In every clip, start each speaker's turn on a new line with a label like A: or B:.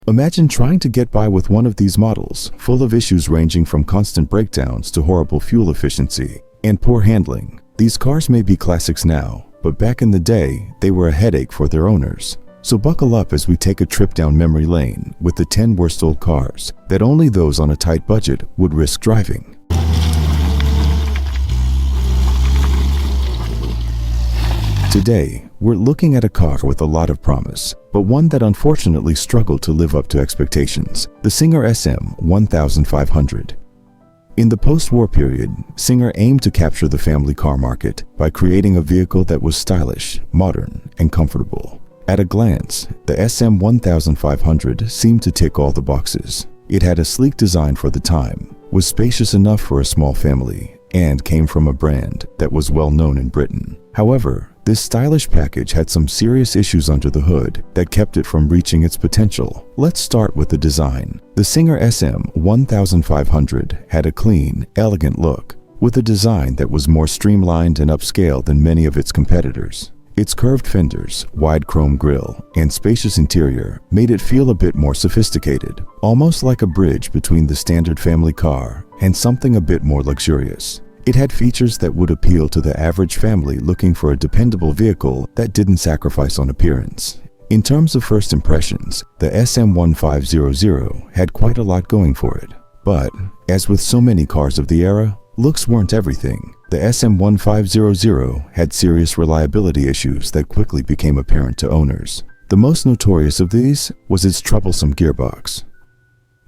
A: Imagine trying to get by with one of these models, full of issues ranging from constant breakdowns to horrible fuel efficiency and poor handling. These cars may be classics now, but back in the day, they were a headache for their owners. So buckle up as we take a trip down memory lane with the 10 worst old cars that only those on a tight budget would risk driving. Today, we're looking at a car with a lot of promise, but one that unfortunately struggled to live up to expectations, the Singer SM1500. In the post-war period, Singer aimed to capture the family car market by creating a vehicle that was stylish, modern, and comfortable. At a glance, the SM1500 seemed to tick all the boxes. It had a sleek design for the time, was spacious enough for a small family, and came from a brand that was well known in Britain. However, this stylish package had some serious issues under the hood that kept it from reaching its potential. Let's start with the design. The Singer SM1500 had a clean, elegant look, with a design that was more streamlined and upscale than many of its competitors. Its curved fenders, wide chrome grille, and spacious interior made it feel a bit more sophisticated, almost like a bridge between the standard family car and something a bit more luxurious. It had features that would appeal to the average family looking for a dependable vehicle that didn't sacrifice on appearance. In terms of first impressions, the SM1500 had quite a lot going for it. But, as with so many cars of the era, looks weren't everything. The SM1500 had serious reliability issues that quickly became apparent to owners. The most notorious of these was its troublesome gearbox.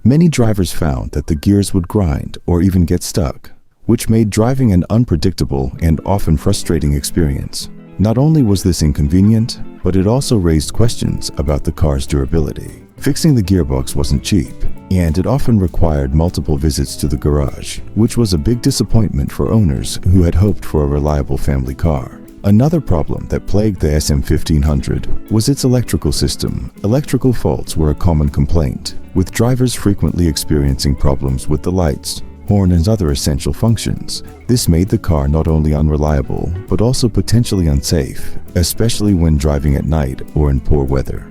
A: Many drivers found that the gears would grind or even get stuck, which made driving an unpredictable and often frustrating experience. Not only was this inconvenient, but it also raised questions about the car's durability. Fixing the gearbox wasn't cheap, and it often required multiple visits to the garage, which was a big disappointment for owners who had hoped for a reliable family car. Another problem that plagued the SM1500 was its electrical system. Electrical faults were a common complaint, with drivers frequently experiencing problems with the lights, horn, and other essential functions. This made the car not only unreliable, but also potentially unsafe, especially when driving at night or in poor weather.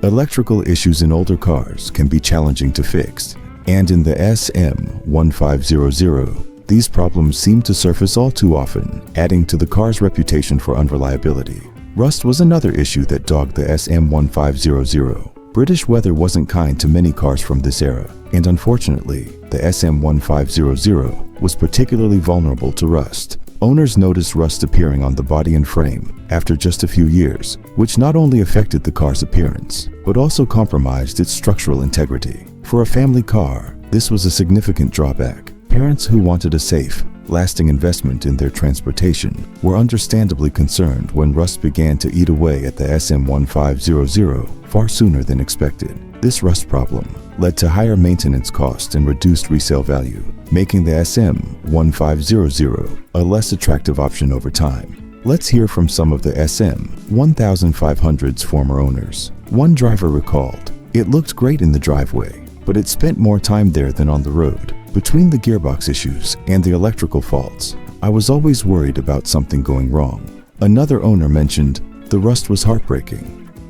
A: Electrical issues in older cars can be challenging to fix, and in the SM1500, these problems seem to surface all too often, adding to the car's reputation for unreliability. Rust was another issue that dogged the SM1500. British weather wasn't kind to many cars from this era, and unfortunately, the SM1500 was particularly vulnerable to rust. Owners noticed rust appearing on the body and frame after just a few years, which not only affected the car's appearance, but also compromised its structural integrity. For a family car, this was a significant drawback. Parents who wanted a safe, lasting investment in their transportation were understandably concerned when rust began to eat away at the SM1500 far sooner than expected. This rust problem led to higher maintenance costs and reduced resale value, making the SM1500 a less attractive option over time. Let's hear from some of the SM1500's former owners. One driver recalled, "It looked great in the driveway, but it spent more time there than on the road. Between the gearbox issues and the electrical faults, I was always worried about something going wrong." Another owner mentioned, "The rust was heartbreaking.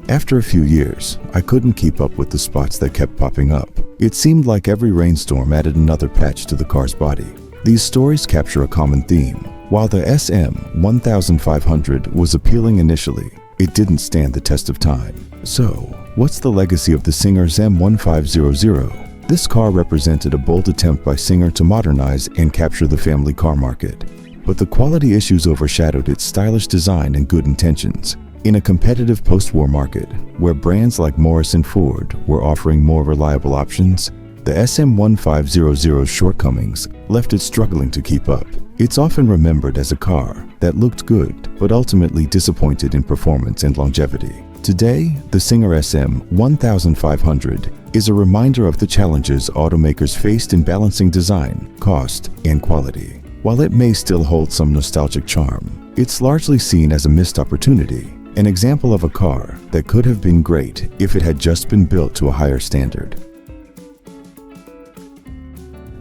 A: After a few years, I couldn't keep up with the spots that kept popping up. It seemed like every rainstorm added another patch to the car's body." These stories capture a common theme. While the SM1500 was appealing initially, it didn't stand the test of time. So, what's the legacy of the Singer's M1500? This car represented a bold attempt by Singer to modernize and capture the family car market. But the quality issues overshadowed its stylish design and good intentions. In a competitive post-war market, where brands like Morris and Ford were offering more reliable options, the SM1500's shortcomings left it struggling to keep up. It's often remembered as a car that looked good, but ultimately disappointed in performance and longevity. Today, the Singer SM1500 is a reminder of the challenges automakers faced in balancing design, cost, and quality. While it may still hold some nostalgic charm, it's largely seen as a missed opportunity, an example of a car that could have been great if it had just been built to a higher standard.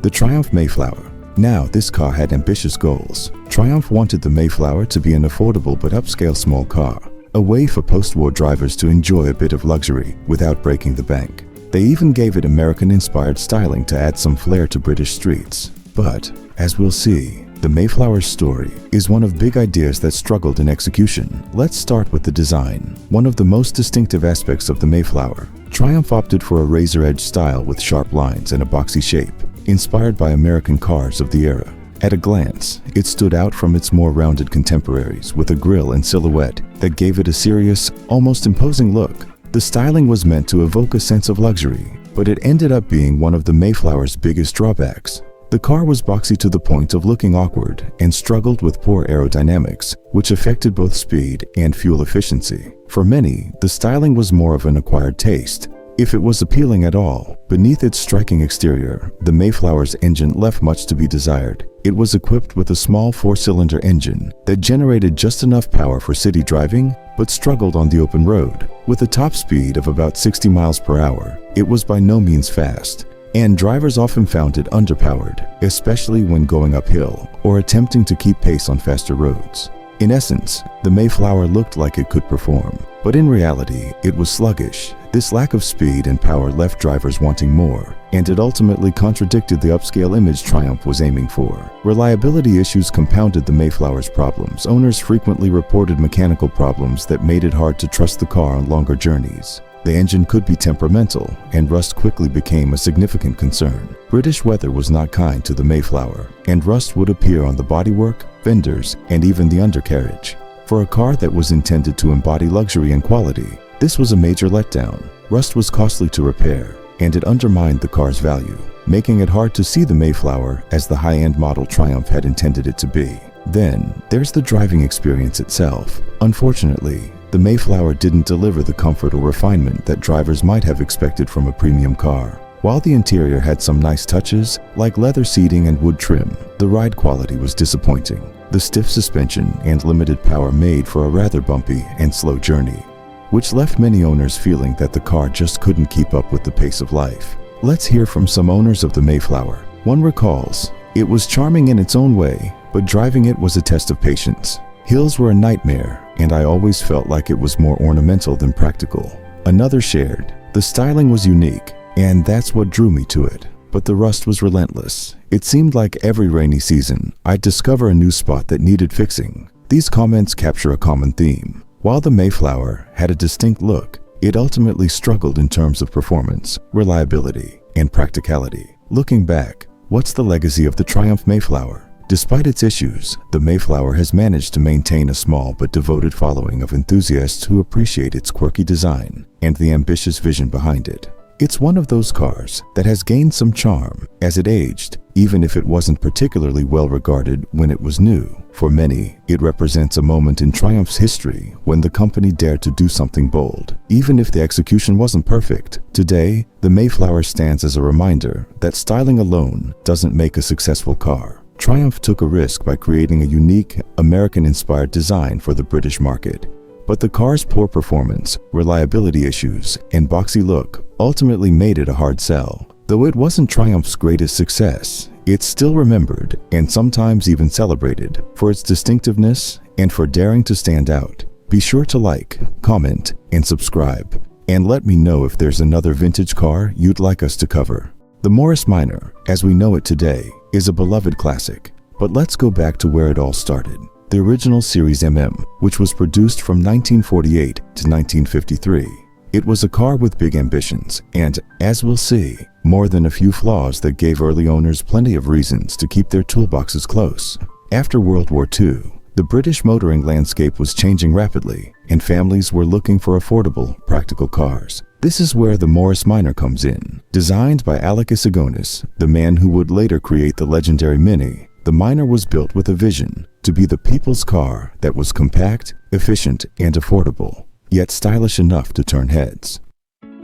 A: The Triumph Mayflower. Now, this car had ambitious goals. Triumph wanted the Mayflower to be an affordable but upscale small car, a way for post-war drivers to enjoy a bit of luxury without breaking the bank. They even gave it American-inspired styling to add some flair to British streets. But, as we'll see, the Mayflower's story is one of big ideas that struggled in execution. Let's start with the design. One of the most distinctive aspects of the Mayflower, Triumph opted for a razor-edge style with sharp lines and a boxy shape, inspired by American cars of the era. At a glance, it stood out from its more rounded contemporaries with a grille and silhouette that gave it a serious, almost imposing look. The styling was meant to evoke a sense of luxury, but it ended up being one of the Mayflower's biggest drawbacks. The car was boxy to the point of looking awkward and struggled with poor aerodynamics, which affected both speed and fuel efficiency. For many, the styling was more of an acquired taste, if it was appealing at all. Beneath its striking exterior, the Mayflower's engine left much to be desired. It was equipped with a small 4-cylinder engine that generated just enough power for city driving, but struggled on the open road. With a top speed of about 60 miles per hour, it was by no means fast, and drivers often found it underpowered, especially when going uphill or attempting to keep pace on faster roads. In essence, the Mayflower looked like it could perform, but in reality, it was sluggish. This lack of speed and power left drivers wanting more, and it ultimately contradicted the upscale image Triumph was aiming for. Reliability issues compounded the Mayflower's problems. Owners frequently reported mechanical problems that made it hard to trust the car on longer journeys. The engine could be temperamental, and rust quickly became a significant concern. British weather was not kind to the Mayflower, and rust would appear on the bodywork, fenders, and even the undercarriage. For a car that was intended to embody luxury and quality, this was a major letdown. Rust was costly to repair, and it undermined the car's value, making it hard to see the Mayflower as the high-end model Triumph had intended it to be. Then, there's the driving experience itself. Unfortunately, the Mayflower didn't deliver the comfort or refinement that drivers might have expected from a premium car. While the interior had some nice touches, like leather seating and wood trim, the ride quality was disappointing. The stiff suspension and limited power made for a rather bumpy and slow journey, which left many owners feeling that the car just couldn't keep up with the pace of life. Let's hear from some owners of the Mayflower. One recalls, "It was charming in its own way, but driving it was a test of patience. Hills were a nightmare, and I always felt like it was more ornamental than practical." Another shared, "The styling was unique, and that's what drew me to it. But the rust was relentless. It seemed like every rainy season, I'd discover a new spot that needed fixing." These comments capture a common theme. While the Mayflower had a distinct look, it ultimately struggled in terms of performance, reliability, and practicality. Looking back, what's the legacy of the Triumph Mayflower? Despite its issues, the Mayflower has managed to maintain a small but devoted following of enthusiasts who appreciate its quirky design and the ambitious vision behind it. It's one of those cars that has gained some charm as it aged, even if it wasn't particularly well regarded when it was new. For many, it represents a moment in Triumph's history when the company dared to do something bold, even if the execution wasn't perfect. Today, the Mayflower stands as a reminder that styling alone doesn't make a successful car. Triumph took a risk by creating a unique, American-inspired design for the British market. But the car's poor performance, reliability issues, and boxy look ultimately made it a hard sell. Though it wasn't Triumph's greatest success, it's still remembered and sometimes even celebrated for its distinctiveness and for daring to stand out. Be sure to like, comment, and subscribe, and let me know if there's another vintage car you'd like us to cover. The Morris Minor, as we know it today, is a beloved classic, but let's go back to where it all started. The original Series MM, which was produced from 1948 to 1953. It was a car with big ambitions and, as we'll see, more than a few flaws that gave early owners plenty of reasons to keep their toolboxes close. After World War II, the British motoring landscape was changing rapidly, and families were looking for affordable, practical cars. This is where the Morris Minor comes in. Designed by Alec Isagonis, the man who would later create the legendary Mini, the Minor was built with a vision to be the people's car that was compact, efficient, and affordable, yet stylish enough to turn heads.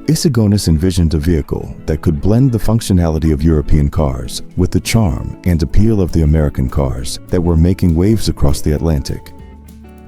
A: Isagonis envisioned a vehicle that could blend the functionality of European cars with the charm and appeal of the American cars that were making waves across the Atlantic.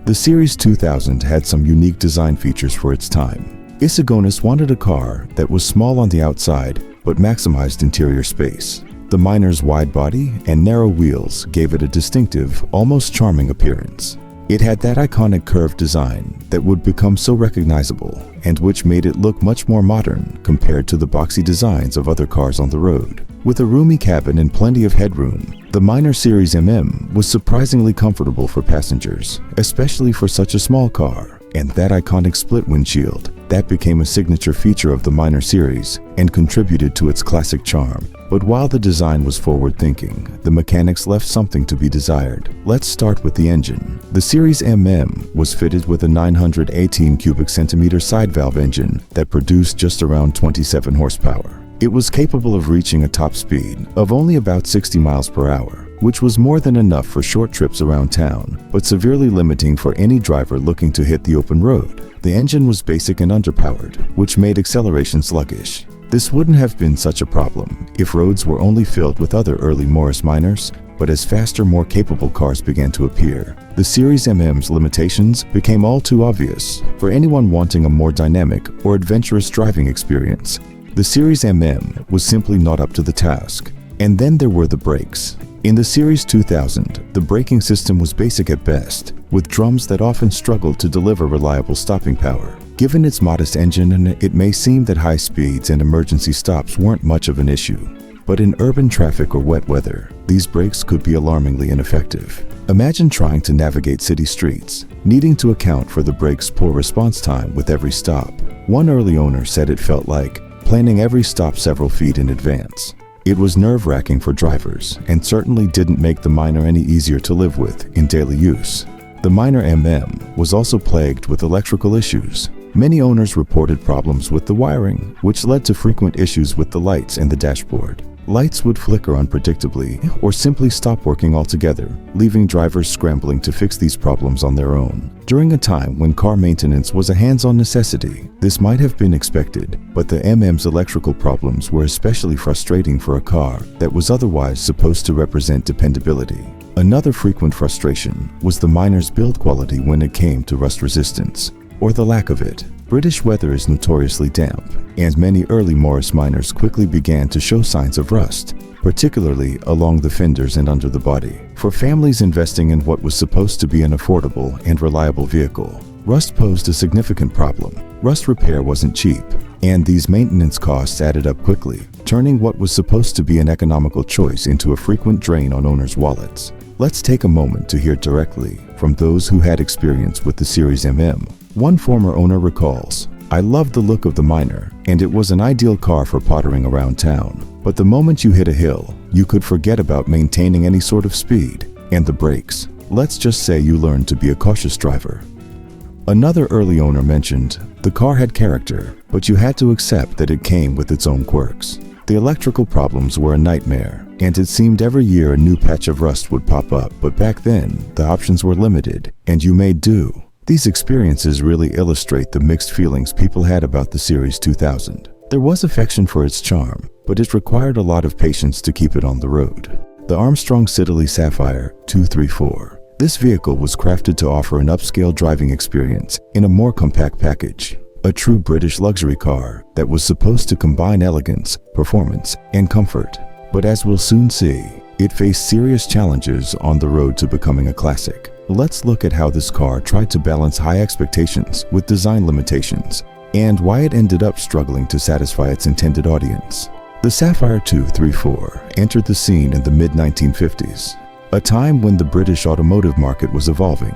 A: The Series 2000 had some unique design features for its time. Isagonis wanted a car that was small on the outside but maximized interior space. The Minor's wide body and narrow wheels gave it a distinctive, almost charming appearance. It had that iconic curved design that would become so recognizable and which made it look much more modern compared to the boxy designs of other cars on the road. With a roomy cabin and plenty of headroom, the Minor Series MM was surprisingly comfortable for passengers, especially for such a small car. And that iconic split windshield, that became a signature feature of the Minor Series and contributed to its classic charm. But while the design was forward-thinking, the mechanics left something to be desired. Let's start with the engine. The Series MM was fitted with a 918 cubic centimeter side valve engine that produced just around 27 horsepower. It was capable of reaching a top speed of only about 60 miles per hour, which was more than enough for short trips around town, but severely limiting for any driver looking to hit the open road. The engine was basic and underpowered, which made acceleration sluggish. This wouldn't have been such a problem if roads were only filled with other early Morris Minors, but as faster, more capable cars began to appear, the Series MM's limitations became all too obvious for anyone wanting a more dynamic or adventurous driving experience. The Series MM was simply not up to the task. And then there were the brakes. In the Series 2000, the braking system was basic at best, with drums that often struggled to deliver reliable stopping power. Given its modest engine, it may seem that high speeds and emergency stops weren't much of an issue. But in urban traffic or wet weather, these brakes could be alarmingly ineffective. Imagine trying to navigate city streets, needing to account for the brake's poor response time with every stop. One early owner said it felt like planning every stop several feet in advance. It was nerve-wracking for drivers and certainly didn't make the Minor any easier to live with in daily use. The Minor MM was also plagued with electrical issues. Many owners reported problems with the wiring, which led to frequent issues with the lights and the dashboard. Lights would flicker unpredictably or simply stop working altogether, leaving drivers scrambling to fix these problems on their own. During a time when car maintenance was a hands-on necessity, this might have been expected, but the MM's electrical problems were especially frustrating for a car that was otherwise supposed to represent dependability. Another frequent frustration was the Minor's build quality when it came to rust resistance, or the lack of it. British weather is notoriously damp, and many early Morris Minors quickly began to show signs of rust, particularly along the fenders and under the body. For families investing in what was supposed to be an affordable and reliable vehicle, rust posed a significant problem. Rust repair wasn't cheap, and these maintenance costs added up quickly, turning what was supposed to be an economical choice into a frequent drain on owners' wallets. Let's take a moment to hear directly from those who had experience with the Series MM. One former owner recalls, "I loved the look of the Minor, and it was an ideal car for pottering around town. But the moment you hit a hill, you could forget about maintaining any sort of speed. And the brakes. Let's just say you learned to be a cautious driver." Another early owner mentioned, "The car had character, but you had to accept that it came with its own quirks. The electrical problems were a nightmare, and it seemed every year a new patch of rust would pop up, but back then, the options were limited, and you made do." These experiences really illustrate the mixed feelings people had about the Series 2000. There was affection for its charm, but it required a lot of patience to keep it on the road. The Armstrong Siddeley Sapphire 234. This vehicle was crafted to offer an upscale driving experience in a more compact package. A true British luxury car that was supposed to combine elegance, performance, and comfort. But as we'll soon see, it faced serious challenges on the road to becoming a classic. Let's look at how this car tried to balance high expectations with design limitations, and why it ended up struggling to satisfy its intended audience. The Sapphire 234 entered the scene in the mid-1950s, a time when the British automotive market was evolving,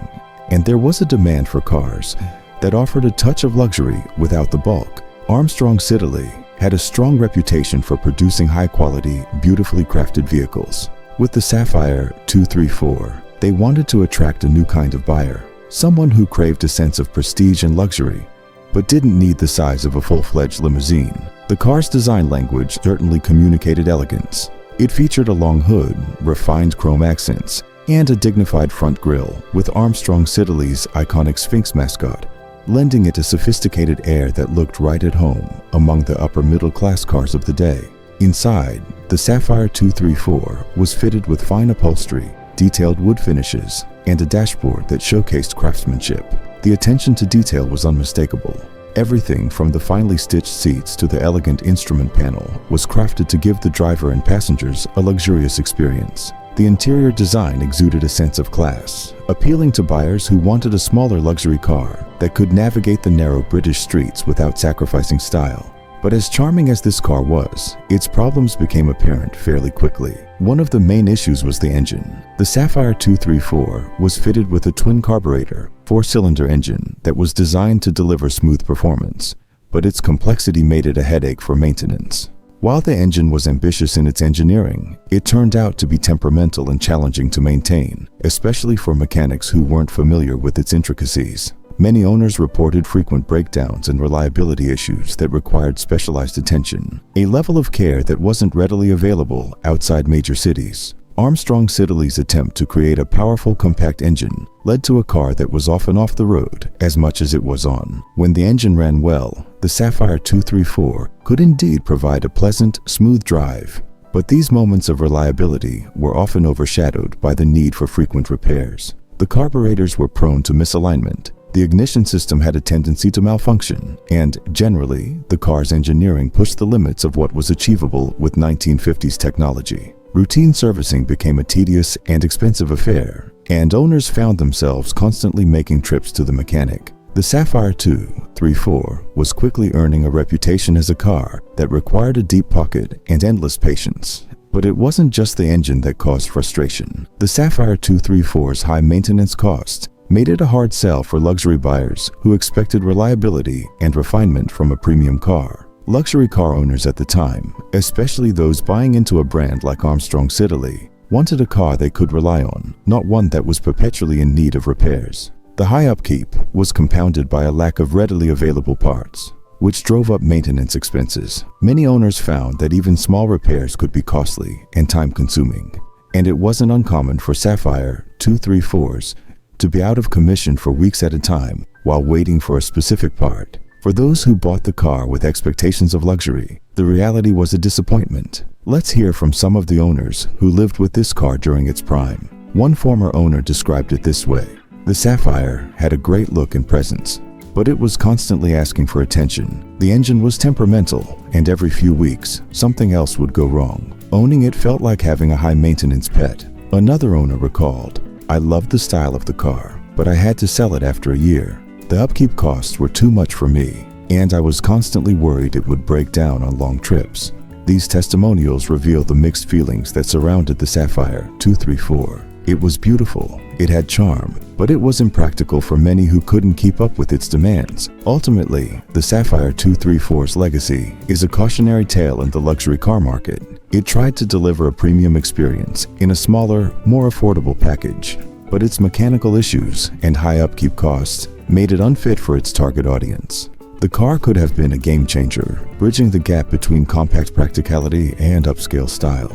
A: and there was a demand for cars that offered a touch of luxury without the bulk. Armstrong Siddeley had a strong reputation for producing high-quality, beautifully crafted vehicles. With the Sapphire 234, they wanted to attract a new kind of buyer, someone who craved a sense of prestige and luxury, but didn't need the size of a full-fledged limousine. The car's design language certainly communicated elegance. It featured a long hood, refined chrome accents, and a dignified front grille with Armstrong Siddeley's iconic Sphinx mascot, lending it a sophisticated air that looked right at home among the upper-middle-class cars of the day. Inside, the Sapphire 234 was fitted with fine upholstery, detailed wood finishes, and a dashboard that showcased craftsmanship. The attention to detail was unmistakable. Everything from the finely stitched seats to the elegant instrument panel was crafted to give the driver and passengers a luxurious experience. The interior design exuded a sense of class, appealing to buyers who wanted a smaller luxury car that could navigate the narrow British streets without sacrificing style. But as charming as this car was, its problems became apparent fairly quickly. One of the main issues was the engine. The Sapphire 234 was fitted with a twin-carburetor, 4-cylinder engine that was designed to deliver smooth performance, but its complexity made it a headache for maintenance. While the engine was ambitious in its engineering, it turned out to be temperamental and challenging to maintain, especially for mechanics who weren't familiar with its intricacies. Many owners reported frequent breakdowns and reliability issues that required specialized attention, a level of care that wasn't readily available outside major cities. Armstrong Siddeley's attempt to create a powerful compact engine led to a car that was often off the road as much as it was on. When the engine ran well, the Sapphire 234 could indeed provide a pleasant, smooth drive. But these moments of reliability were often overshadowed by the need for frequent repairs. The carburetors were prone to misalignment. The ignition system had a tendency to malfunction, and generally, the car's engineering pushed the limits of what was achievable with 1950s technology. Routine servicing became a tedious and expensive affair, and owners found themselves constantly making trips to the mechanic. The Sapphire 234 was quickly earning a reputation as a car that required a deep pocket and endless patience. But it wasn't just the engine that caused frustration. The Sapphire 234's high maintenance costs made it a hard sell for luxury buyers who expected reliability and refinement from a premium car. Luxury car owners at the time, especially those buying into a brand like Armstrong Siddeley, wanted a car they could rely on, not one that was perpetually in need of repairs. The high upkeep was compounded by a lack of readily available parts, which drove up maintenance expenses. Many owners found that even small repairs could be costly and time-consuming, and it wasn't uncommon for Sapphire 234s to be out of commission for weeks at a time while waiting for a specific part. For those who bought the car with expectations of luxury, the reality was a disappointment. Let's hear from some of the owners who lived with this car during its prime. One former owner described it this way: "The Sapphire had a great look and presence, but it was constantly asking for attention. The engine was temperamental, and every few weeks, something else would go wrong. Owning it felt like having a high-maintenance pet." Another owner recalled, "I loved the style of the car, but I had to sell it after a year. The upkeep costs were too much for me, and I was constantly worried it would break down on long trips." These testimonials reveal the mixed feelings that surrounded the Sapphire 234. It was beautiful, it had charm, but it was impractical for many who couldn't keep up with its demands. Ultimately, the Sapphire 234's legacy is a cautionary tale in the luxury car market. It tried to deliver a premium experience in a smaller, more affordable package, but its mechanical issues and high upkeep costs made it unfit for its target audience. The car could have been a game changer, bridging the gap between compact practicality and upscale style.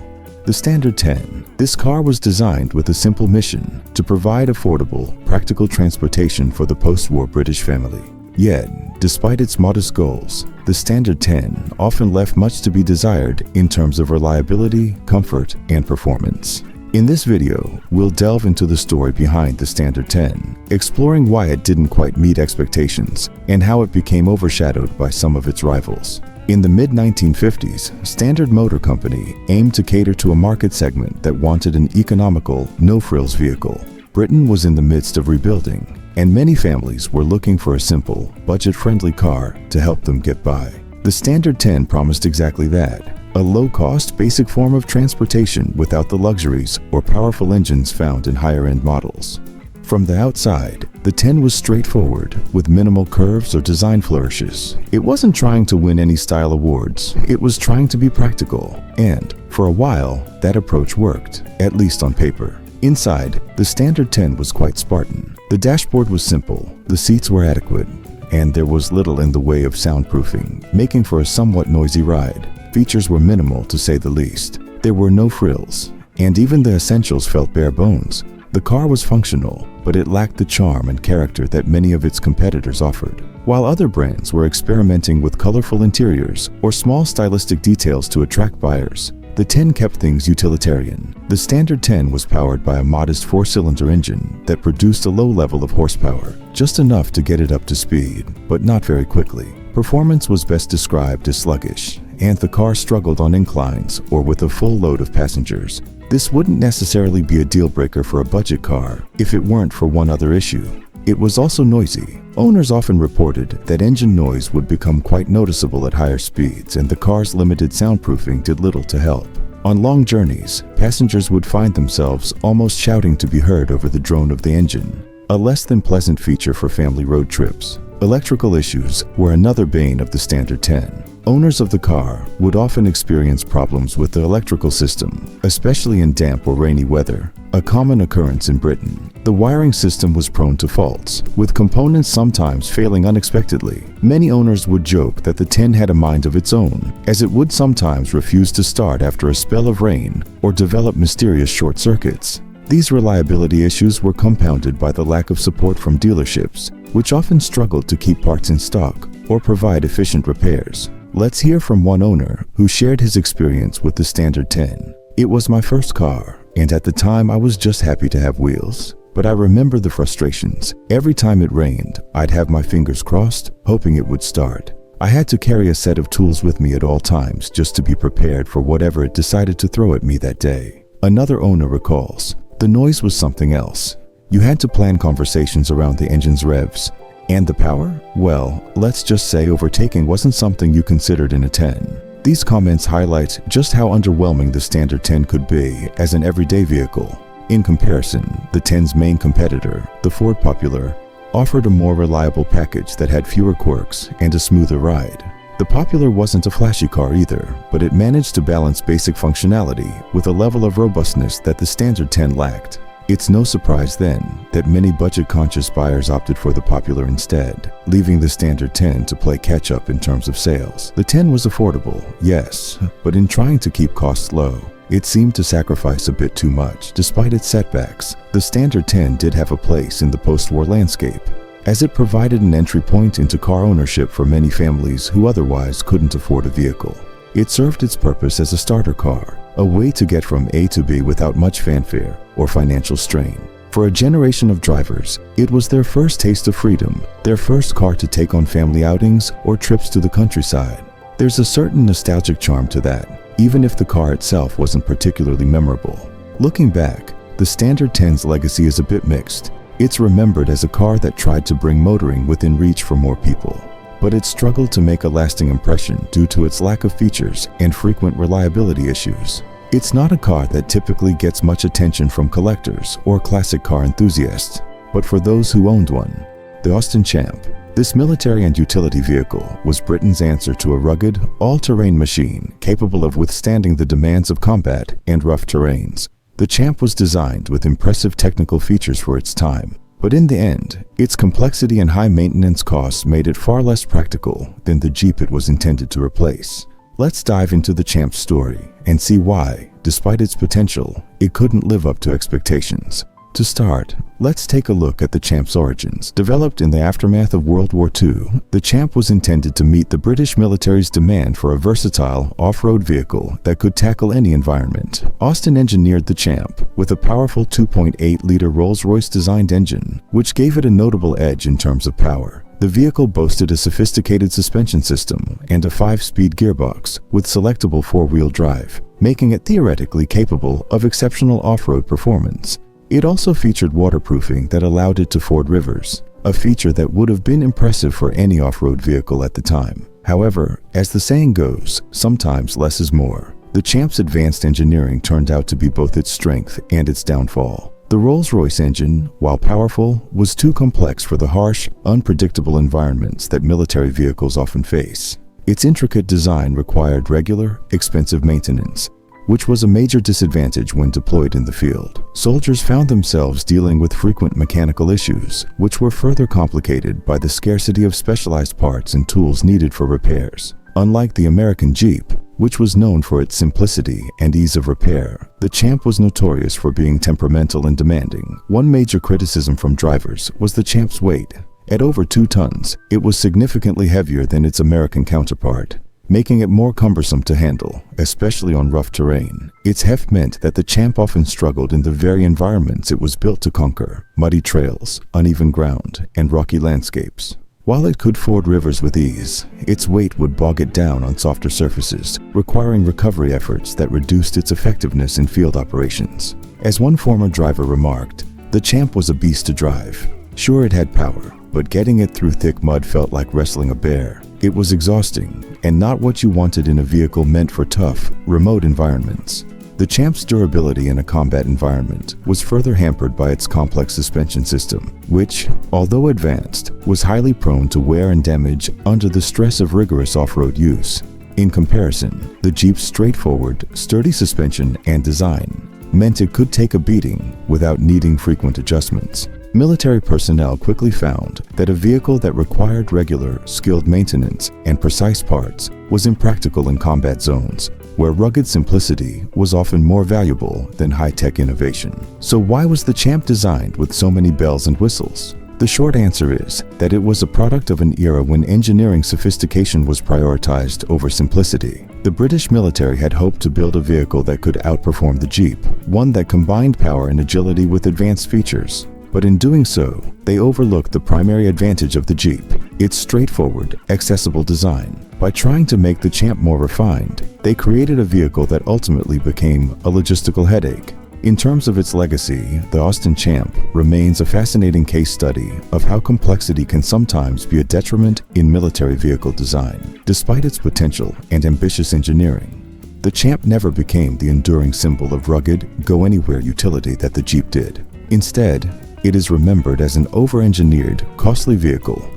A: The Standard 10. This car was designed with a simple mission: to provide affordable, practical transportation for the post-war British family. Yet, despite its modest goals, the Standard 10 often left much to be desired in terms of reliability, comfort, and performance. In this video, we'll delve into the story behind the Standard 10, exploring why it didn't quite meet expectations and how it became overshadowed by some of its rivals. In the mid-1950s, Standard Motor Company aimed to cater to a market segment that wanted an economical, no-frills vehicle. Britain was in the midst of rebuilding, and many families were looking for a simple, budget-friendly car to help them get by. The Standard 10 promised exactly that: a low-cost, basic form of transportation without the luxuries or powerful engines found in higher-end models. From the outside, the 10 was straightforward, with minimal curves or design flourishes. It wasn't trying to win any style awards, it was trying to be practical. And, for a while, that approach worked, at least on paper. Inside, the Standard 10 was quite Spartan. The dashboard was simple, the seats were adequate, and there was little in the way of soundproofing, making for a somewhat noisy ride. Features were minimal, to say the least. There were no frills, and even the essentials felt bare bones. The car was functional, but it lacked the charm and character that many of its competitors offered. While other brands were experimenting with colorful interiors or small stylistic details to attract buyers, the 10 kept things utilitarian. The Standard 10 was powered by a modest 4-cylinder engine that produced a low level of horsepower, just enough to get it up to speed, but not very quickly. Performance was best described as sluggish, and the car struggled on inclines or with a full load of passengers. This wouldn't necessarily be a deal breaker for a budget car if it weren't for one other issue. It was also noisy. Owners often reported that engine noise would become quite noticeable at higher speeds, and the car's limited soundproofing did little to help. On long journeys, passengers would find themselves almost shouting to be heard over the drone of the engine, a less than pleasant feature for family road trips. Electrical issues were another bane of the Standard 10. Owners of the car would often experience problems with the electrical system, especially in damp or rainy weather, a common occurrence in Britain. The wiring system was prone to faults, with components sometimes failing unexpectedly. Many owners would joke that the 10 had a mind of its own, as it would sometimes refuse to start after a spell of rain or develop mysterious short circuits. These reliability issues were compounded by the lack of support from dealerships, which often struggled to keep parts in stock or provide efficient repairs. Let's hear from one owner who shared his experience with the Standard 10. It was my first car, and at the time I was just happy to have wheels. But I remember the frustrations. Every time it rained, I'd have my fingers crossed, hoping it would start. I had to carry a set of tools with me at all times just to be prepared for whatever it decided to throw at me that day. Another owner recalls, the noise was something else. You had to plan conversations around the engine's revs. And the power? Well, let's just say overtaking wasn't something you considered in a 10. These comments highlight just how underwhelming the Standard 10 could be as an everyday vehicle. In comparison, the 10's main competitor, the Ford Popular, offered a more reliable package that had fewer quirks and a smoother ride. The Popular wasn't a flashy car either, but it managed to balance basic functionality with a level of robustness that the Standard 10 lacked. It's no surprise then that many budget-conscious buyers opted for the Popular instead, leaving the Standard 10 to play catch-up in terms of sales. The 10 was affordable, yes, but in trying to keep costs low, it seemed to sacrifice a bit too much. Despite its setbacks, the Standard 10 did have a place in the post-war landscape, as it provided an entry point into car ownership for many families who otherwise couldn't afford a vehicle. It served its purpose as a starter car, a way to get from A to B without much fanfare or financial strain. For a generation of drivers, it was their first taste of freedom, their first car to take on family outings or trips to the countryside. There's a certain nostalgic charm to that, even if the car itself wasn't particularly memorable. Looking back, the Standard 10's legacy is a bit mixed. It's remembered as a car that tried to bring motoring within reach for more people, but it struggled to make a lasting impression due to its lack of features and frequent reliability issues. It's not a car that typically gets much attention from collectors or classic car enthusiasts, but for those who owned one, the Austin Champ, this military and utility vehicle was Britain's answer to a rugged, all-terrain machine capable of withstanding the demands of combat and rough terrains. The Champ was designed with impressive technical features for its time, but in the end, its complexity and high maintenance costs made it far less practical than the Jeep it was intended to replace. Let's dive into the Champ's story and see why, despite its potential, it couldn't live up to expectations. To start, let's take a look at the Champ's origins. Developed in the aftermath of World War II, the Champ was intended to meet the British military's demand for a versatile off-road vehicle that could tackle any environment. Austin engineered the Champ with a powerful 2.8-liter Rolls-Royce designed engine, which gave it a notable edge in terms of power. The vehicle boasted a sophisticated suspension system and a 5-speed gearbox with selectable 4-wheel drive, making it theoretically capable of exceptional off-road performance. It also featured waterproofing that allowed it to ford rivers, a feature that would have been impressive for any off-road vehicle at the time. However, as the saying goes, sometimes less is more. The Champ's advanced engineering turned out to be both its strength and its downfall. The Rolls-Royce engine, while powerful, was too complex for the harsh, unpredictable environments that military vehicles often face. Its intricate design required regular, expensive maintenance, which was a major disadvantage when deployed in the field. Soldiers found themselves dealing with frequent mechanical issues, which were further complicated by the scarcity of specialized parts and tools needed for repairs. Unlike the American Jeep, which was known for its simplicity and ease of repair, the Champ was notorious for being temperamental and demanding. One major criticism from drivers was the Champ's weight. At over 2 tons, it was significantly heavier than its American counterpart, making it more cumbersome to handle, especially on rough terrain. Its heft meant that the Champ often struggled in the very environments it was built to conquer: muddy trails, uneven ground, and rocky landscapes. While it could ford rivers with ease, its weight would bog it down on softer surfaces, requiring recovery efforts that reduced its effectiveness in field operations. As one former driver remarked, the Champ was a beast to drive. Sure, it had power, but getting it through thick mud felt like wrestling a bear. It was exhausting, and not what you wanted in a vehicle meant for tough, remote environments. The Champ's durability in a combat environment was further hampered by its complex suspension system, which, although advanced, was highly prone to wear and damage under the stress of rigorous off-road use. In comparison, the Jeep's straightforward, sturdy suspension and design meant it could take a beating without needing frequent adjustments. Military personnel quickly found that a vehicle that required regular, skilled maintenance and precise parts was impractical in combat zones, where rugged simplicity was often more valuable than high-tech innovation. So why was the Champ designed with so many bells and whistles? The short answer is that it was a product of an era when engineering sophistication was prioritized over simplicity. The British military had hoped to build a vehicle that could outperform the Jeep, one that combined power and agility with advanced features. But in doing so, they overlooked the primary advantage of the Jeep, its straightforward, accessible design. By trying to make the Champ more refined, they created a vehicle that ultimately became a logistical headache. In terms of its legacy, the Austin Champ remains a fascinating case study of how complexity can sometimes be a detriment in military vehicle design. Despite its potential and ambitious engineering, the Champ never became the enduring symbol of rugged, go-anywhere utility that the Jeep did. Instead, it is remembered as an over-engineered, costly vehicle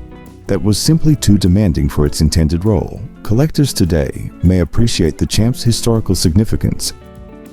A: that was simply too demanding for its intended role. Collectors today may appreciate the Champ's historical significance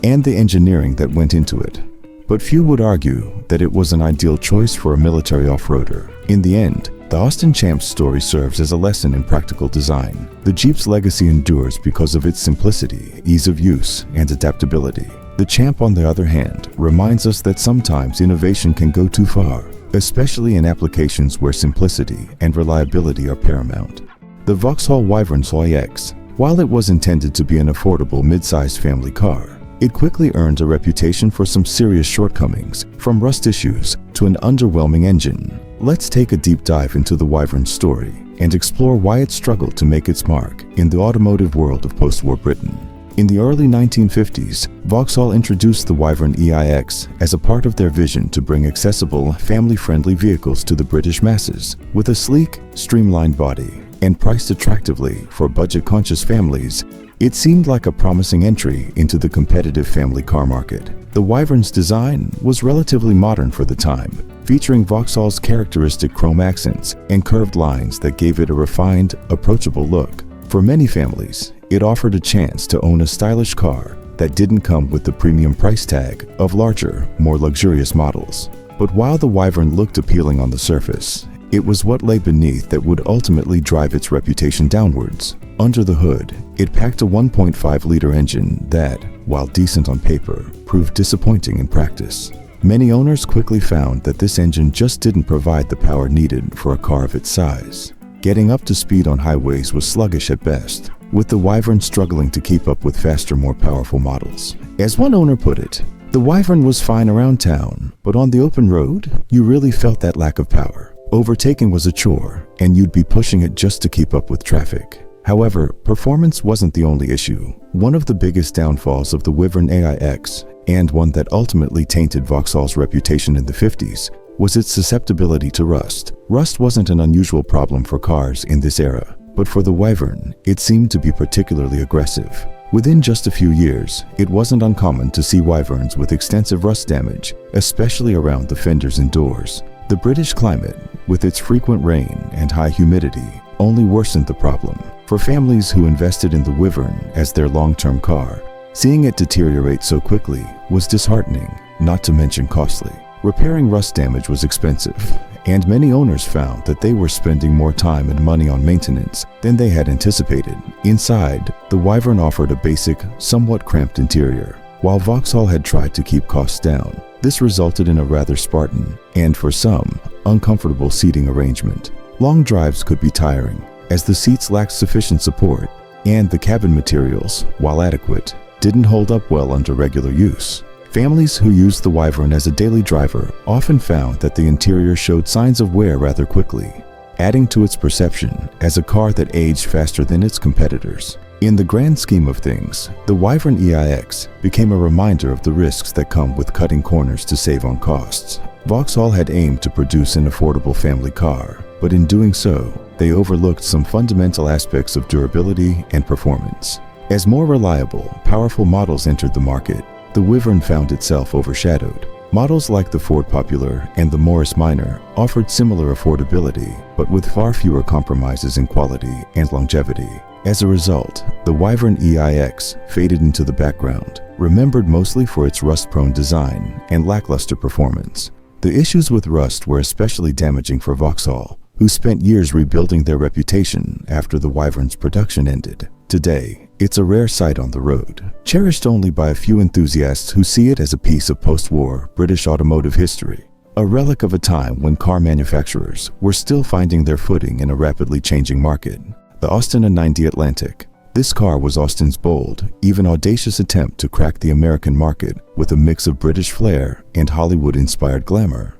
A: and the engineering that went into it, but few would argue that it was an ideal choice for a military off-roader. In the end, the Austin Champ's story serves as a lesson in practical design. The Jeep's legacy endures because of its simplicity, ease of use, and adaptability. The Champ, on the other hand, reminds us that sometimes innovation can go too far, especially in applications where simplicity and reliability are paramount. The Voxhall Wyvern X, while it was intended to be an affordable mid-sized family car, it quickly earned a reputation for some serious shortcomings, from rust issues to an underwhelming engine. Let's take a deep dive into the Wyvern's story and explore why it struggled to make its mark in the automotive world of post-war Britain. In the early 1950s, Voxhall introduced the Wyvern EX as a part of their vision to bring accessible, family-friendly vehicles to the British masses. With a sleek, streamlined body and priced attractively for budget-conscious families, it seemed like a promising entry into the competitive family car market. The Wyvern's design was relatively modern for the time, featuring Voxhall's characteristic chrome accents and curved lines that gave it a refined, approachable look. For many families, it offered a chance to own a stylish car that didn't come with the premium price tag of larger, more luxurious models. But while the Wyvern looked appealing on the surface, it was what lay beneath that would ultimately drive its reputation downwards. Under the hood, it packed a 1.5-liter engine that, while decent on paper, proved disappointing in practice. Many owners quickly found that this engine just didn't provide the power needed for a car of its size. Getting up to speed on highways was sluggish at best, with the Wyvern struggling to keep up with faster, more powerful models. As one owner put it, the Wyvern was fine around town, but on the open road, you really felt that lack of power. Overtaking was a chore, and you'd be pushing it just to keep up with traffic. However, performance wasn't the only issue. One of the biggest downfalls of the Wyvern X, and one that ultimately tainted Voxhall's reputation in the 50s, was its susceptibility to rust. Rust wasn't an unusual problem for cars in this era, but for the Wyvern, it seemed to be particularly aggressive. Within just a few years, it wasn't uncommon to see Wyverns with extensive rust damage, especially around the fenders and doors. The British climate, with its frequent rain and high humidity, only worsened the problem. For families who invested in the Wyvern as their long-term car, seeing it deteriorate so quickly was disheartening, not to mention costly. Repairing rust damage was expensive, and many owners found that they were spending more time and money on maintenance than they had anticipated. Inside, the Wyvern offered a basic, somewhat cramped interior. While Voxhall had tried to keep costs down, this resulted in a rather Spartan, and for some, uncomfortable seating arrangement. Long drives could be tiring, as the seats lacked sufficient support, and the cabin materials, while adequate, didn't hold up well under regular use. Families who used the Wyvern as a daily driver often found that the interior showed signs of wear rather quickly, adding to its perception as a car that aged faster than its competitors. In the grand scheme of things, the Wyvern EX became a reminder of the risks that come with cutting corners to save on costs. Voxhall had aimed to produce an affordable family car, but in doing so, they overlooked some fundamental aspects of durability and performance. As more reliable, powerful models entered the market, the Wyvern found itself overshadowed. Models like the Ford Popular and the Morris Minor offered similar affordability, but with far fewer compromises in quality and longevity. As a result, the Wyvern EX faded into the background, remembered mostly for its rust-prone design and lackluster performance. The issues with rust were especially damaging for Voxhall, who spent years rebuilding their reputation after the Wyvern's production ended. Today, it's a rare sight on the road, cherished only by a few enthusiasts who see it as a piece of post-war British automotive history, a relic of a time when car manufacturers were still finding their footing in a rapidly changing market. The Austin A90 Atlantic. This car was Austin's bold, even audacious attempt to crack the American market with a mix of British flair and Hollywood-inspired glamour.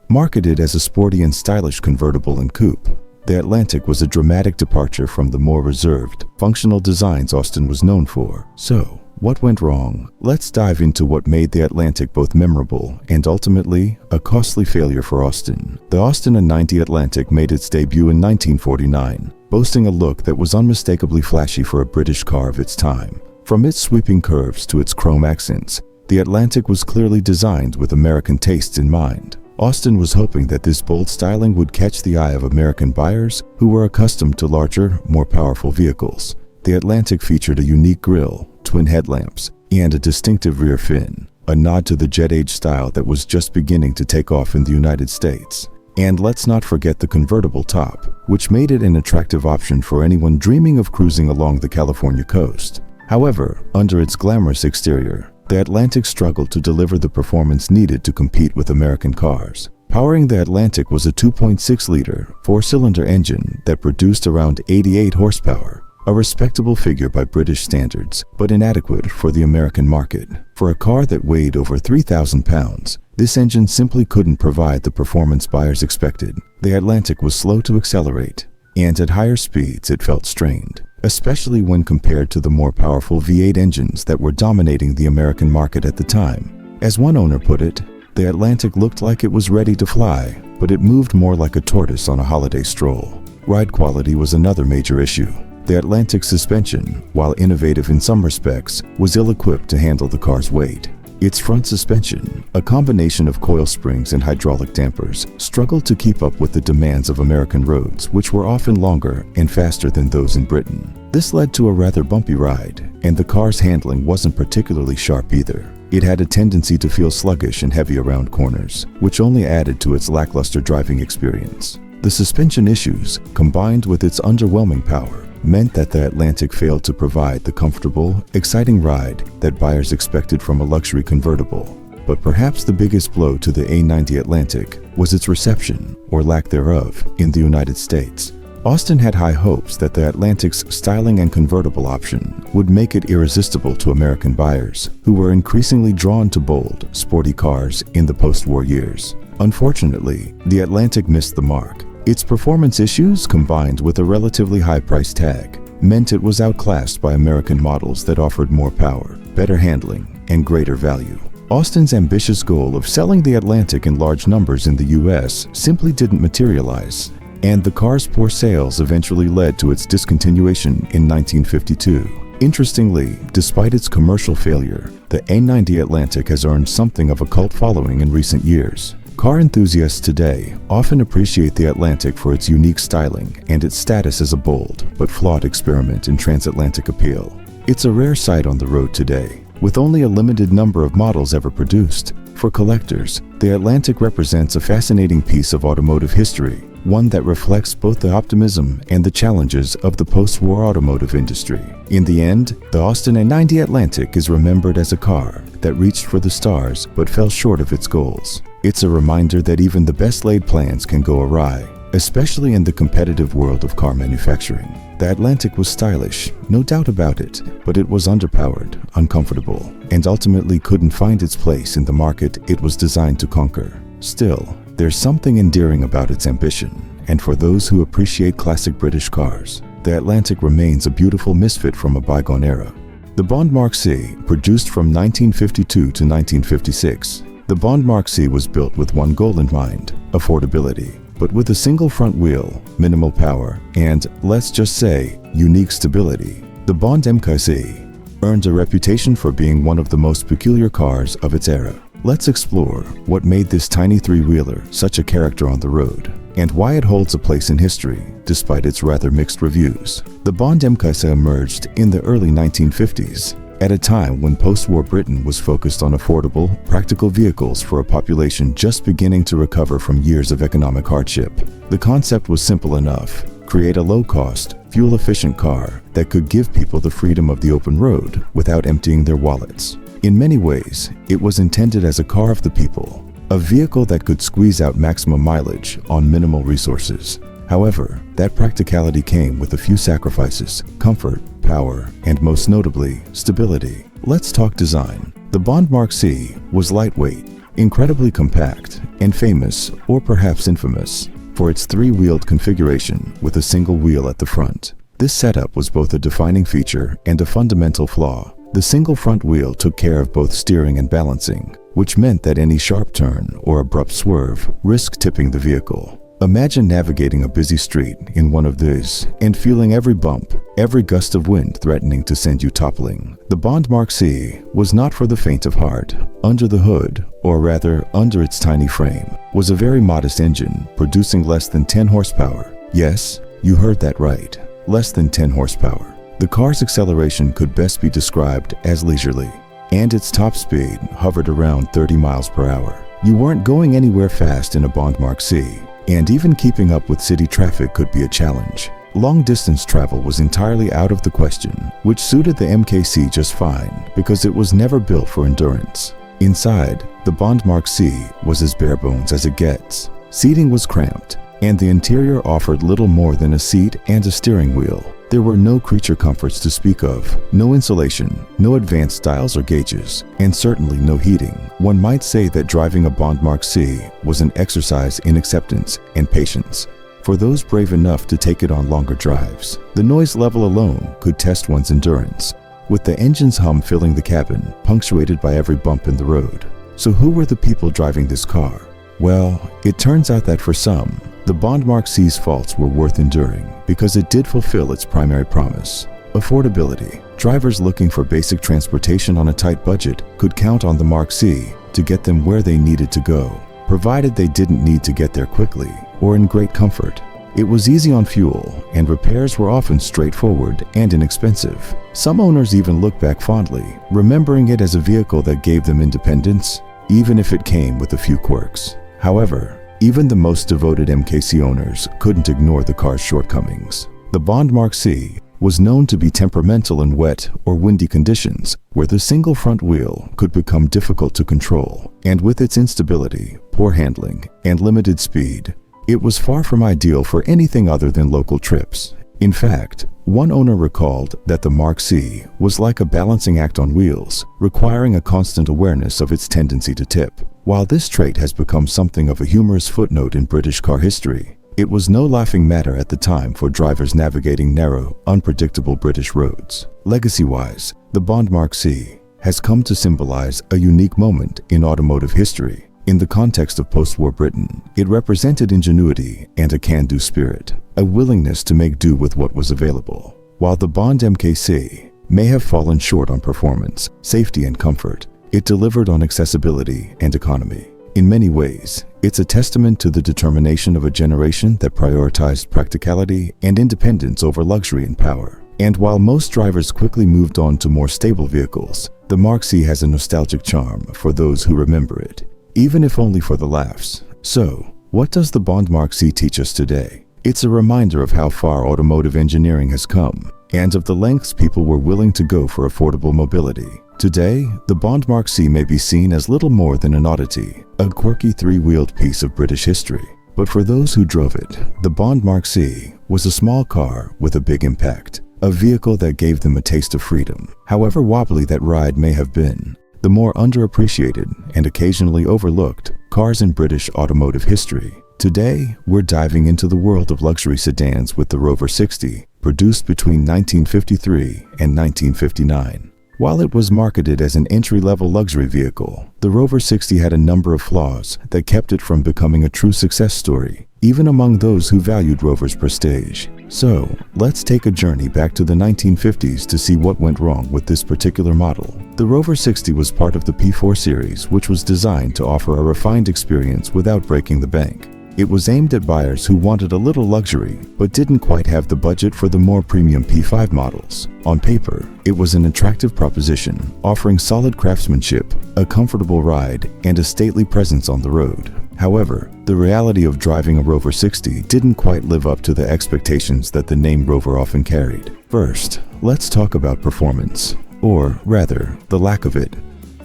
A: Marketed as a sporty and stylish convertible and coupe, the Atlantic was a dramatic departure from the more reserved, functional designs Austin was known for. So, what went wrong? Let's dive into what made the Atlantic both memorable and ultimately a costly failure for Austin. The Austin A90 Atlantic made its debut in 1949, boasting a look that was unmistakably flashy for a British car of its time. From its sweeping curves to its chrome accents, the Atlantic was clearly designed with American tastes in mind. Austin was hoping that this bold styling would catch the eye of American buyers who were accustomed to larger, more powerful vehicles. The Atlantic featured a unique grille, twin headlamps, and a distinctive rear fin, a nod to the jet age style that was just beginning to take off in the United States. And let's not forget the convertible top, which made it an attractive option for anyone dreaming of cruising along the California coast. However, under its glamorous exterior, the Atlantic struggled to deliver the performance needed to compete with American cars. Powering the Atlantic was a 2.6-liter, four-cylinder engine that produced around 88 horsepower, a respectable figure by British standards, but inadequate for the American market. For a car that weighed over 3,000 pounds, this engine simply couldn't provide the performance buyers expected. The Atlantic was slow to accelerate, and at higher speeds it felt strained, especially when compared to the more powerful V8 engines that were dominating the American market at the time. As one owner put it, the Atlantic looked like it was ready to fly, but it moved more like a tortoise on a holiday stroll. Ride quality was another major issue. The Atlantic's suspension, while innovative in some respects, was ill-equipped to handle the car's weight. Its front suspension, a combination of coil springs and hydraulic dampers, struggled to keep up with the demands of American roads, which were often longer and faster than those in Britain. This led to a rather bumpy ride, and the car's handling wasn't particularly sharp either. It had a tendency to feel sluggish and heavy around corners, which only added to its lackluster driving experience. The suspension issues, combined with its underwhelming power, meant that the Atlantic failed to provide the comfortable, exciting ride that buyers expected from a luxury convertible. But perhaps the biggest blow to the A90 Atlantic was its reception, or lack thereof, in the United States. Austin had high hopes that the Atlantic's styling and convertible option would make it irresistible to American buyers, who were increasingly drawn to bold, sporty cars in the post-war years. Unfortunately, the Atlantic missed the mark. Its performance issues, combined with a relatively high price tag, meant it was outclassed by American models that offered more power, better handling, and greater value. Austin's ambitious goal of selling the Atlantic in large numbers in the US simply didn't materialize, and the car's poor sales eventually led to its discontinuation in 1952. Interestingly, despite its commercial failure, the A90 Atlantic has earned something of a cult following in recent years. Car enthusiasts today often appreciate the Atlantic for its unique styling and its status as a bold but flawed experiment in transatlantic appeal. It's a rare sight on the road today, with only a limited number of models ever produced. For collectors, the Atlantic represents a fascinating piece of automotive history, one that reflects both the optimism and the challenges of the post-war automotive industry. In the end, the Austin A90 Atlantic is remembered as a car that reached for the stars but fell short of its goals. It's a reminder that even the best-laid plans can go awry, especially in the competitive world of car manufacturing. The Atlantic was stylish, no doubt about it, but it was underpowered, uncomfortable, and ultimately couldn't find its place in the market it was designed to conquer. Still, there's something endearing about its ambition, and for those who appreciate classic British cars, the Atlantic remains a beautiful misfit from a bygone era. The Bond Mark C, produced from 1952 to 1956. The Bond Mark C was built with one goal in mind: affordability. But with a single front wheel, minimal power, and, let's just say, unique stability, the Bond MKC earned a reputation for being one of the most peculiar cars of its era. Let's explore what made this tiny three-wheeler such a character on the road, and why it holds a place in history, despite its rather mixed reviews. The Bond MKC emerged in the early 1950s, at a time when post-war Britain was focused on affordable, practical vehicles for a population just beginning to recover from years of economic hardship. The concept was simple enough: create a low-cost, fuel-efficient car that could give people the freedom of the open road without emptying their wallets. In many ways, it was intended as a car of the people, a vehicle that could squeeze out maximum mileage on minimal resources. However, that practicality came with a few sacrifices: comfort, power, and most notably, stability. Let's talk design. The Bond Mark C was lightweight, incredibly compact, and famous, or perhaps infamous, for its three-wheeled configuration with a single wheel at the front. This setup was both a defining feature and a fundamental flaw. The single front wheel took care of both steering and balancing, which meant that any sharp turn or abrupt swerve risked tipping the vehicle. Imagine navigating a busy street in one of these and feeling every bump, every gust of wind threatening to send you toppling. The Bond Mark C was not for the faint of heart. Under the hood, or rather under its tiny frame, was a very modest engine producing less than 10 horsepower. Yes, you heard that right, less than 10 horsepower. The car's acceleration could best be described as leisurely, and its top speed hovered around 30 miles per hour. You weren't going anywhere fast in a Bond Mark C, and even keeping up with city traffic could be a challenge. Long-distance travel was entirely out of the question, which suited the MKC just fine because it was never built for endurance. Inside, the Bond Mark C was as bare bones as it gets. Seating was cramped, and the interior offered little more than a seat and a steering wheel. There were no creature comforts to speak of, no insulation, no advanced dials or gauges, and certainly no heating. One might say that driving a Bond Mark C was an exercise in acceptance and patience. For those brave enough to take it on longer drives, the noise level alone could test one's endurance, with the engine's hum filling the cabin, punctuated by every bump in the road. So who were the people driving this car? Well, it turns out that for some, the Bond Mark C's faults were worth enduring because it did fulfill its primary promise: affordability. Drivers looking for basic transportation on a tight budget could count on the Mark C to get them where they needed to go, provided they didn't need to get there quickly or in great comfort. It was easy on fuel, and repairs were often straightforward and inexpensive. Some owners even look back fondly, remembering it as a vehicle that gave them independence, even if it came with a few quirks. However, even the most devoted MKC owners couldn't ignore the car's shortcomings. The Bond Mark C was known to be temperamental in wet or windy conditions, where the single front wheel could become difficult to control, and with its instability, poor handling, and limited speed, it was far from ideal for anything other than local trips. In fact, one owner recalled that the Mark C was like a balancing act on wheels, requiring a constant awareness of its tendency to tip. While this trait has become something of a humorous footnote in British car history, it was no laughing matter at the time for drivers navigating narrow, unpredictable British roads. Legacy-wise, the Bond Mark C has come to symbolize a unique moment in automotive history. In the context of post-war Britain, it represented ingenuity and a can-do spirit, a willingness to make do with what was available. While the Bond MKC may have fallen short on performance, safety, and comfort, it delivered on accessibility and economy. In many ways, it's a testament to the determination of a generation that prioritized practicality and independence over luxury and power. And while most drivers quickly moved on to more stable vehicles, the Mark C has a nostalgic charm for those who remember it, even if only for the laughs. So, what does the Bond Mark C teach us today? It's a reminder of how far automotive engineering has come, and of the lengths people were willing to go for affordable mobility. Today, the Bond Mark C may be seen as little more than an oddity, a quirky three-wheeled piece of British history. But for those who drove it, the Bond Mark C was a small car with a big impact, a vehicle that gave them a taste of freedom. However wobbly that ride may have been, the more underappreciated and occasionally overlooked cars in British automotive history Today, we're diving into the world of luxury sedans with the Rover 60, produced between 1953 and 1959. While it was marketed as an entry-level luxury vehicle, the Rover 60 had a number of flaws that kept it from becoming a true success story, even among those who valued Rover's prestige. So, let's take a journey back to the 1950s to see what went wrong with this particular model. The Rover 60 was part of the P4 series, which was designed to offer a refined experience without breaking the bank. It was aimed at buyers who wanted a little luxury, but didn't quite have the budget for the more premium P5 models. On paper, it was an attractive proposition, offering solid craftsmanship, a comfortable ride, and a stately presence on the road. However, the reality of driving a Rover 60 didn't quite live up to the expectations that the name Rover often carried. First, let's talk about performance, or rather, the lack of it.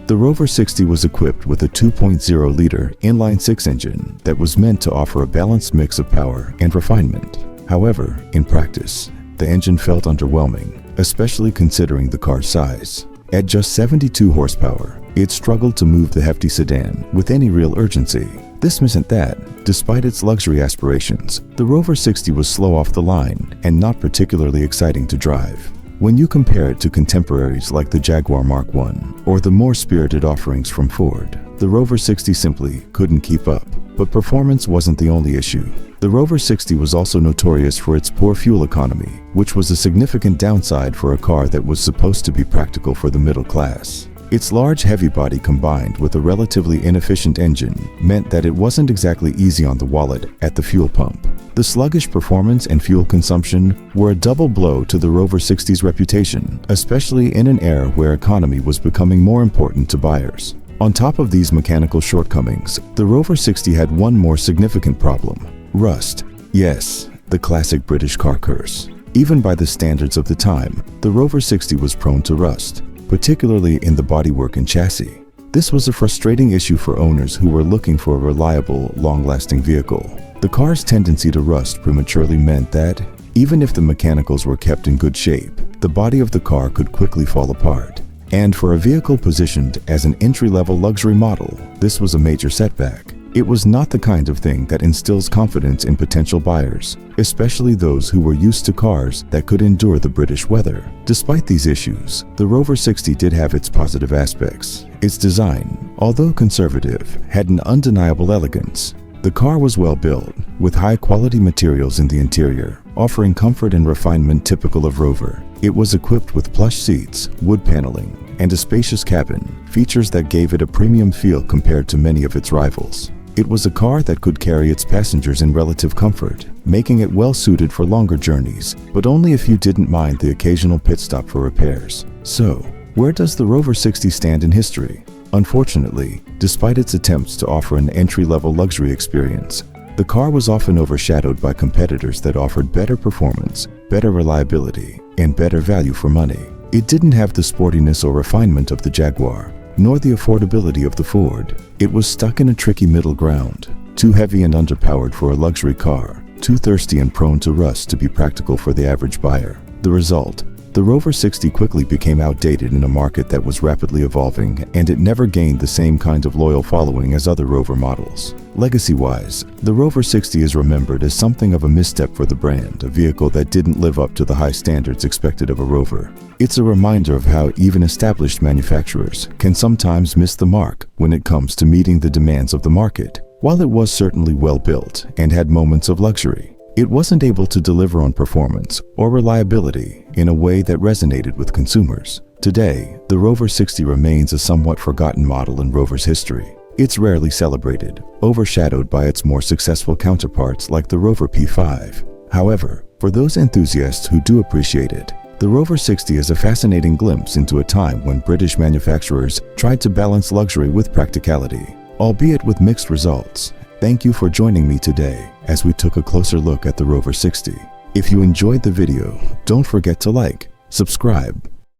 A: The Rover 60 was equipped with a 2.0-liter inline-six engine that was meant to offer a balanced mix of power and refinement. However, in practice, the engine felt underwhelming, especially considering the car's size. At just 72 horsepower, it struggled to move the hefty sedan with any real urgency. This isn't that. Despite its luxury aspirations, the Rover 60 was slow off the line and not particularly exciting to drive. When you compare it to contemporaries like the Jaguar Mark I or the more spirited offerings from Ford, the Rover 60 simply couldn't keep up. But performance wasn't the only issue. The Rover 60 was also notorious for its poor fuel economy, which was a significant downside for a car that was supposed to be practical for the middle class. Its large heavy body combined with a relatively inefficient engine meant that it wasn't exactly easy on the wallet at the fuel pump. The sluggish performance and fuel consumption were a double blow to the Rover 60's reputation, especially in an era where economy was becoming more important to buyers. On top of these mechanical shortcomings, the Rover 60 had one more significant problem: rust. Yes, the classic British car curse. Even by the standards of the time, the Rover 60 was prone to rust, particularly in the bodywork and chassis. This was a frustrating issue for owners who were looking for a reliable, long-lasting vehicle. The car's tendency to rust prematurely meant that, even if the mechanicals were kept in good shape, the body of the car could quickly fall apart. And for a vehicle positioned as an entry-level luxury model, this was a major setback. It was not the kind of thing that instills confidence in potential buyers, especially those who were used to cars that could endure the British weather. Despite these issues, the Rover 60 did have its positive aspects. Its design, although conservative, had an undeniable elegance. The car was well built, with high-quality materials in the interior, offering comfort and refinement typical of Rover. It was equipped with plush seats, wood paneling, and a spacious cabin, features that gave it a premium feel compared to many of its rivals. It was a car that could carry its passengers in relative comfort, making it well suited for longer journeys, but only if you didn't mind the occasional pit stop for repairs. So, where does the Rover 60 stand in history? Unfortunately, despite its attempts to offer an entry-level luxury experience, the car was often overshadowed by competitors that offered better performance, better reliability, and better value for money. It didn't have the sportiness or refinement of the Jaguar, nor the affordability of the Ford. It was stuck in a tricky middle ground, too heavy and underpowered for a luxury car, too thirsty and prone to rust to be practical for the average buyer. The result: the Rover 60 quickly became outdated in a market that was rapidly evolving, and it never gained the same kind of loyal following as other Rover models. Legacy-wise, the Rover 60 is remembered as something of a misstep for the brand, a vehicle that didn't live up to the high standards expected of a Rover. It's a reminder of how even established manufacturers can sometimes miss the mark when it comes to meeting the demands of the market. While it was certainly well built and had moments of luxury, it wasn't able to deliver on performance or reliability in a way that resonated with consumers. Today, the Rover 60 remains a somewhat forgotten model in Rover's history. It's rarely celebrated, overshadowed by its more successful counterparts like the Rover P5. However, for those enthusiasts who do appreciate it, the Rover 60 is a fascinating glimpse into a time when British manufacturers tried to balance luxury with practicality, albeit with mixed results. Thank you for joining me today as we took a closer look at the Rover 60. If you enjoyed the video, don't forget to like, subscribe,